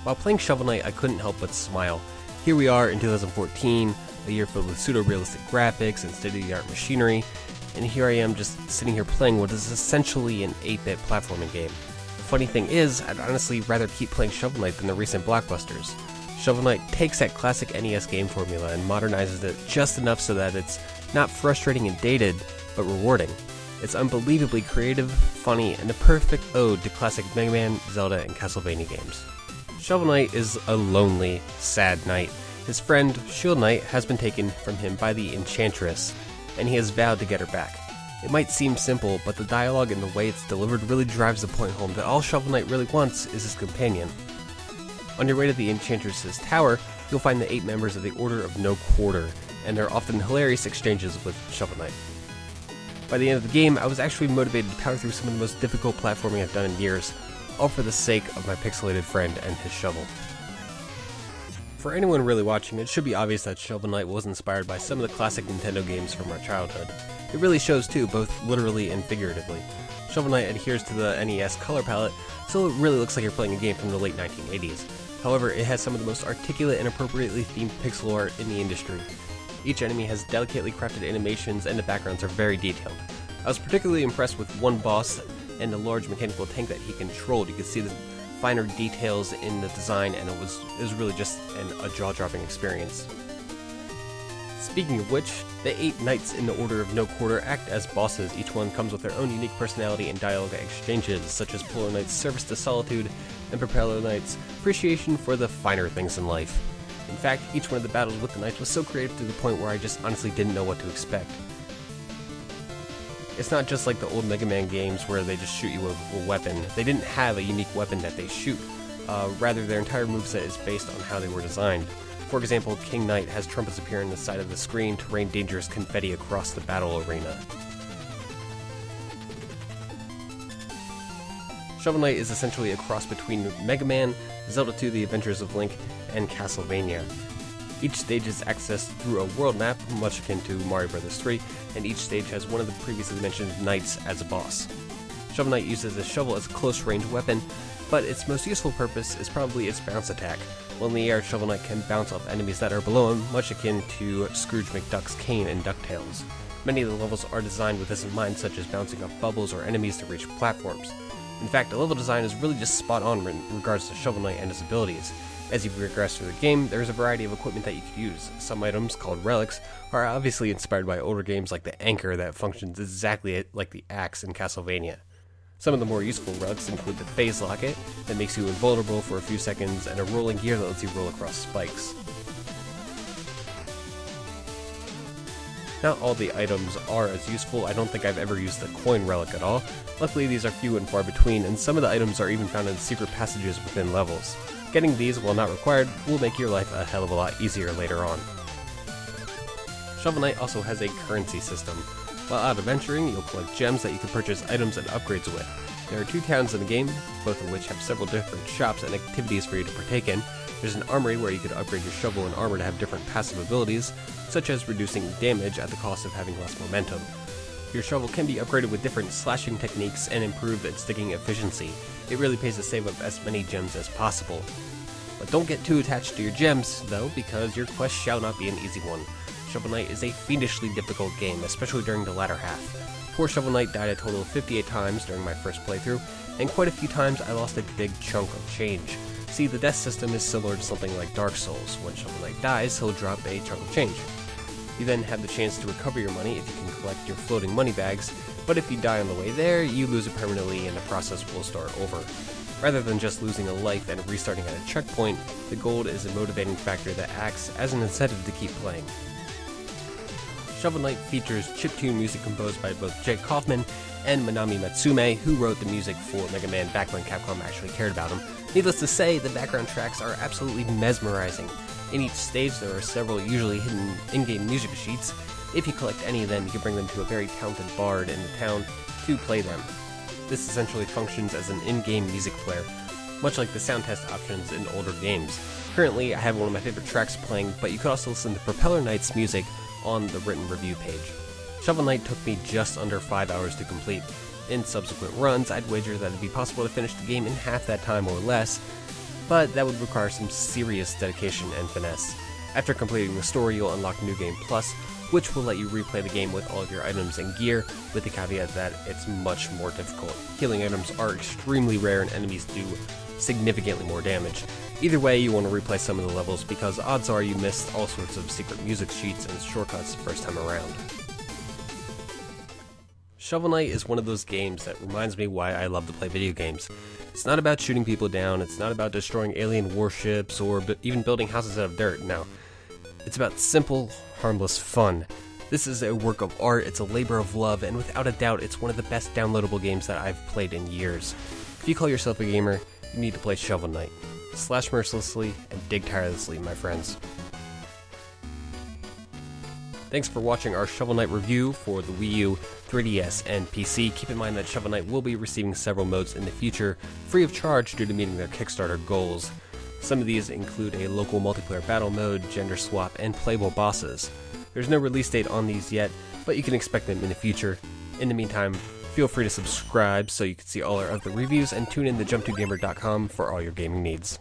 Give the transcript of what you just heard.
While playing Shovel Knight, I couldn't help but smile. Here we are in 2014, a year filled with pseudo-realistic graphics and state-of-the-art machinery, and here I am just sitting here playing what is essentially an 8-bit platforming game. The funny thing is, I'd honestly rather keep playing Shovel Knight than the recent blockbusters. Shovel Knight takes that classic NES game formula and modernizes it just enough so that it's not frustrating and dated, but rewarding. It's unbelievably creative, funny, and a perfect ode to classic Mega Man, Zelda, and Castlevania games. Shovel Knight is a lonely, sad knight. His friend, Shield Knight, has been taken from him by the Enchantress, and he has vowed to get her back. It might seem simple, but the dialogue and the way it's delivered really drives the point home that all Shovel Knight really wants is his companion. On your way to the Enchantress's tower, you'll find the 8 members of the Order of No Quarter, and their often hilarious exchanges with Shovel Knight. By the end of the game, I was actually motivated to power through some of the most difficult platforming I've done in years, all for the sake of my pixelated friend and his shovel. For anyone really watching, it should be obvious that Shovel Knight was inspired by some of the classic Nintendo games from our childhood. It really shows too, both literally and figuratively. Shovel Knight adheres to the NES color palette, so it really looks like you're playing a game from the late 1980s. However, it has some of the most articulate and appropriately themed pixel art in the industry. Each enemy has delicately crafted animations and the backgrounds are very detailed. I was particularly impressed with one boss and the large mechanical tank that he controlled. You could see the finer details in the design, and it was really just a jaw-dropping experience. Speaking of which, the 8 knights in the Order of No Quarter act as bosses. Each one comes with their own unique personality and dialogue exchanges, such as Polar Knight's service to solitude and Propeller Knight's appreciation for the finer things in life. In fact, each one of the battles with the knights was so creative to the point where I just honestly didn't know what to expect. It's not just like the old Mega Man games where they just shoot you with a weapon. They didn't have a unique weapon that they shoot. Rather, their entire moveset is based on how they were designed. For example, King Knight has trumpets appear on the side of the screen to rain dangerous confetti across the battle arena. Shovel Knight is essentially a cross between Mega Man, Zelda 2: The Adventures of Link, and Castlevania. Each stage is accessed through a world map, much akin to Mario Bros. 3, and each stage has one of the previously mentioned knights as a boss. Shovel Knight uses a shovel as a close-range weapon, but its most useful purpose is probably its bounce attack. While in the air, Shovel Knight can bounce off enemies that are below him, much akin to Scrooge McDuck's cane in DuckTales. Many of the levels are designed with this in mind, such as bouncing off bubbles or enemies to reach platforms. In fact, the level design is really just spot on in regards to Shovel Knight and his abilities. As you progress through the game, there is a variety of equipment that you could use. Some items, called relics, are obviously inspired by older games like the Anchor that functions exactly like the axe in Castlevania. Some of the more useful relics include the Phase Locket that makes you invulnerable for a few seconds, and a rolling gear that lets you roll across spikes. Not all the items are as useful. I don't think I've ever used the coin relic at all. Luckily, these are few and far between, and some of the items are even found in secret passages within levels. Getting these, while not required, will make your life a hell of a lot easier later on. Shovel Knight also has a currency system. While out adventuring, you'll collect gems that you can purchase items and upgrades with. There are 2 towns in the game, both of which have several different shops and activities for you to partake in. There's an armory where you could upgrade your shovel and armor to have different passive abilities, such as reducing damage at the cost of having less momentum. Your shovel can be upgraded with different slashing techniques and improve its digging efficiency. It really pays to save up as many gems as possible. But don't get too attached to your gems, though, because your quest shall not be an easy one. Shovel Knight is a fiendishly difficult game, especially during the latter half. Poor Shovel Knight died a total of 58 times during my first playthrough, and quite a few times I lost a big chunk of change. See, the death system is similar to something like Dark Souls. When Shovel Knight dies, he'll drop a chunk of change. You then have the chance to recover your money if you can collect your floating money bags, but if you die on the way there, you lose it permanently and the process will start over. Rather than just losing a life and restarting at a checkpoint, the gold is a motivating factor that acts as an incentive to keep playing. Shovel Knight features chiptune music composed by both Jake Kaufman and Manami Matsume, who wrote the music for Mega Man back when Capcom actually cared about him. Needless to say, the background tracks are absolutely mesmerizing. In each stage, there are several usually hidden in-game music sheets. If you collect any of them, you can bring them to a very talented bard in the town to play them. This essentially functions as an in-game music player, much like the sound test options in older games. Currently, I have one of my favorite tracks playing, but you could also listen to Propeller Knight's music on the written review page. Shovel Knight took me just under 5 hours to complete. In subsequent runs, I'd wager that it'd be possible to finish the game in half that time or less. but that would require some serious dedication and finesse. After completing the story, you'll unlock New Game Plus, which will let you replay the game with all of your items and gear, with the caveat that it's much more difficult. Healing items are extremely rare and enemies do significantly more damage. Either way, you want to replay some of the levels because odds are you missed all sorts of secret music sheets and shortcuts the first time around. Shovel Knight is one of those games that reminds me why I love to play video games. It's not about shooting people down, it's not about destroying alien warships, or even building houses out of dirt, no. It's about simple, harmless fun. This is a work of art, it's a labor of love, and without a doubt, it's one of the best downloadable games that I've played in years. If you call yourself a gamer, you need to play Shovel Knight. Slash mercilessly and dig tirelessly, my friends. Thanks for watching our Shovel Knight review for the Wii U, 3DS, and PC. Keep in mind that Shovel Knight will be receiving several modes in the future, free of charge due to meeting their Kickstarter goals. Some of these include a local multiplayer battle mode, gender swap, and playable bosses. There's no release date on these yet, but you can expect them in the future. In the meantime, feel free to subscribe so you can see all our other reviews, and tune in to JumpToGamer.com for all your gaming needs.